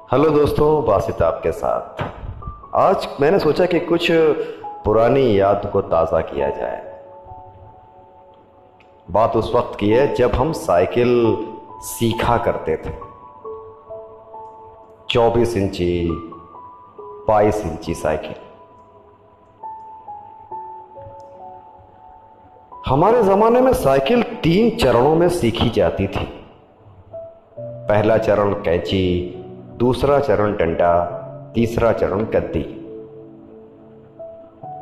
Hello दोस्तों, बासित आपके साथ। आज मैंने सोचा कि कुछ पुरानी याद को ताज़ा किया जाए। बात उस वक्त की है जब हम साइकिल सीखा करते थे। 24 इंची 22 इंची साइकिल। हमारे ज़माने में साइकिल 3 चरणों में सीखी जाती थी। पहला चरण कैंची, दूसरा चरण डंडा, तीसरा चरण गद्दी।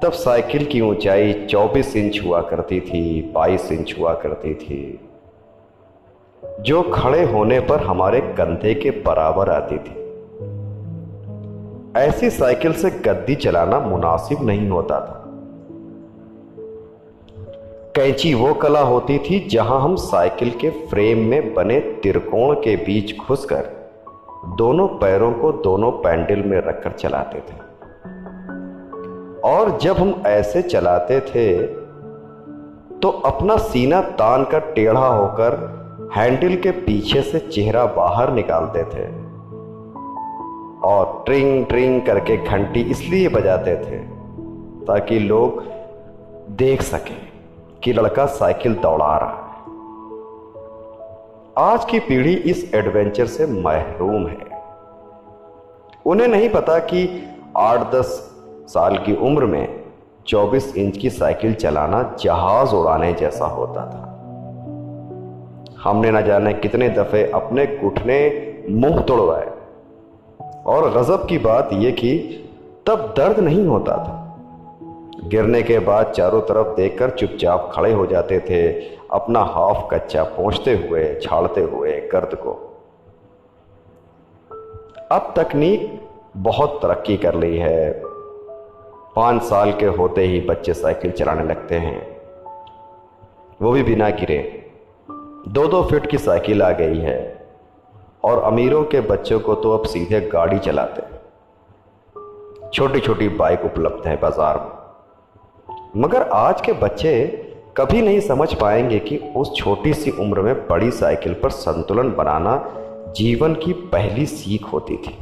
तब साइकिल की ऊंचाई 24 इंच हुआ करती थी, 22 इंच हुआ करती थी, जो खड़े होने पर हमारे कंधे के बराबर आती थी। ऐसी साइकिल से गद्दी चलाना मुनासिब नहीं होता था। कैंची वो कला होती थी जहां हम साइकिल के फ्रेम में बने त्रिकोण के बीच घुसकर दोनों पैरों को दोनों पैडल में रखकर चलाते थे। और जब हम ऐसे चलाते थे तो अपना सीना तान कर टेढ़ा होकर हैंडल के पीछे से चेहरा बाहर निकालते थे और ट्रिंग ट्रिंग करके घंटी इसलिए बजाते थे ताकि लोग देख सकें कि लड़का साइकिल दौड़ा रहा है। आज की पीढ़ी इस एडवेंचर से महरूम है। उन्हें नहीं पता कि 8-10 साल की उम्र में 24 इंच की साइकिल चलाना जहाज उड़ाने जैसा होता था। हमने न जाने कितने दफे अपने घुटने मुंह तोड़वाए, और गजब की बात यह कि तब दर्द नहीं होता था। गिरने के बाद चारों तरफ देखकर चुपचाप खड़े हो जाते थे, अपना हाफ कच्चा पोंछते हुए, छाड़ते हुए गर्द को। अब तकनीक बहुत तरक्की कर ली है। 5 साल के होते ही बच्चे साइकिल चलाने लगते हैं, वो भी बिना गिरे। 2-2 फीट की साइकिल आ गई है, और अमीरों के बच्चों को तो अब सीधे गाड़ी चलाते हैं। छोटी छोटी बाइक उपलब्ध है बाजार में। मगर आज के बच्चे कभी नहीं समझ पाएंगे कि उस छोटी सी उम्र में बड़ी साइकिल पर संतुलन बनाना जीवन की पहली सीख होती थी,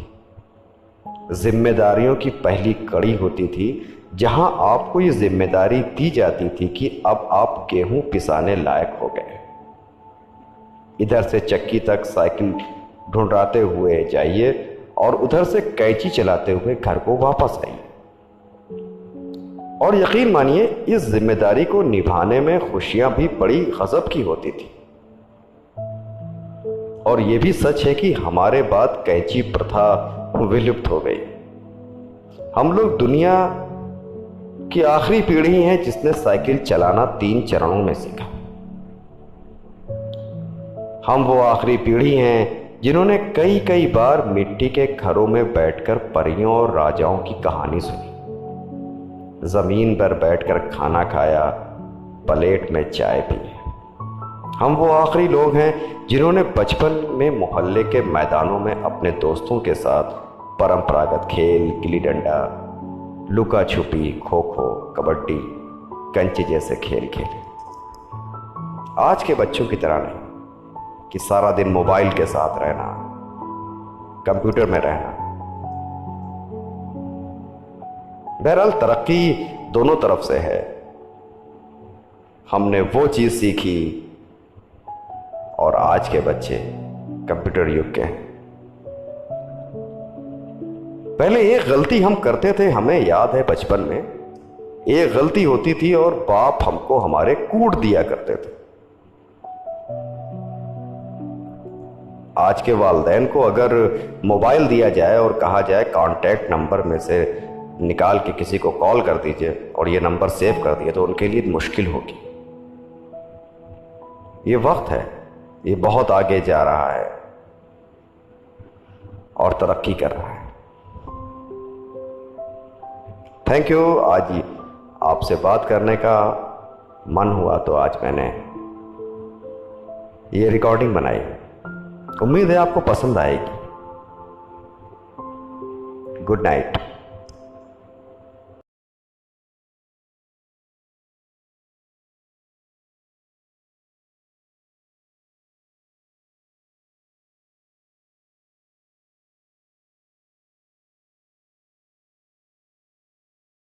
जिम्मेदारियों की पहली कड़ी होती थी, जहां आपको ये जिम्मेदारी दी जाती थी कि अब आप गेहूं पिसाने लायक हो गए। इधर से चक्की तक साइकिल ढूंढाते हुए जाइए और उधर से कैंची चलाते हुए घर को वापस आइए। और यकीन मानिए, इस जिम्मेदारी को निभाने में खुशियां भी बड़ी गजब की होती थी। और यह भी सच है कि हमारे बाद कैंची प्रथा विलुप्त हो गई। हम लोग दुनिया की आखिरी पीढ़ी हैं जिसने साइकिल चलाना 3 चरणों में सीखा। हम वो आखिरी पीढ़ी हैं जिन्होंने कई कई बार मिट्टी के घरों में बैठकर परियों और राजाओं की कहानी सुनी, जमीन पर बैठकर खाना खाया, प्लेट में चाय पी। हम वो आखिरी लोग हैं जिन्होंने बचपन में मोहल्ले के मैदानों में अपने दोस्तों के साथ परंपरागत खेल, गिल्ली डंडा, लुका छुपी, खो खो, कबड्डी, कंचे जैसे खेल खेले। आज के बच्चों की तरह नहीं कि सारा दिन मोबाइल के साथ रहना, कंप्यूटर में रहना। बहरहाल तरक्की दोनों तरफ से है। हमने वो चीज सीखी और आज के बच्चे कंप्यूटर युग के हैं। पहले एक गलती हम करते थे, हमें याद है बचपन में एक गलती होती थी और बाप हमको हमारे कूट दिया करते थे। आज के वालिदैन को अगर मोबाइल दिया जाए और कहा जाए कांटेक्ट नंबर में से निकाल के किसी को कॉल कर दीजिए और ये नंबर सेव कर दिए, तो उनके लिए मुश्किल होगी। ये वक्त है, ये बहुत आगे जा रहा है और तरक्की कर रहा है। Thank you. आज आपसे बात करने का मन हुआ तो आज मैंने ये रिकॉर्डिंग बनाई। उम्मीद है आपको पसंद आएगी। Good night.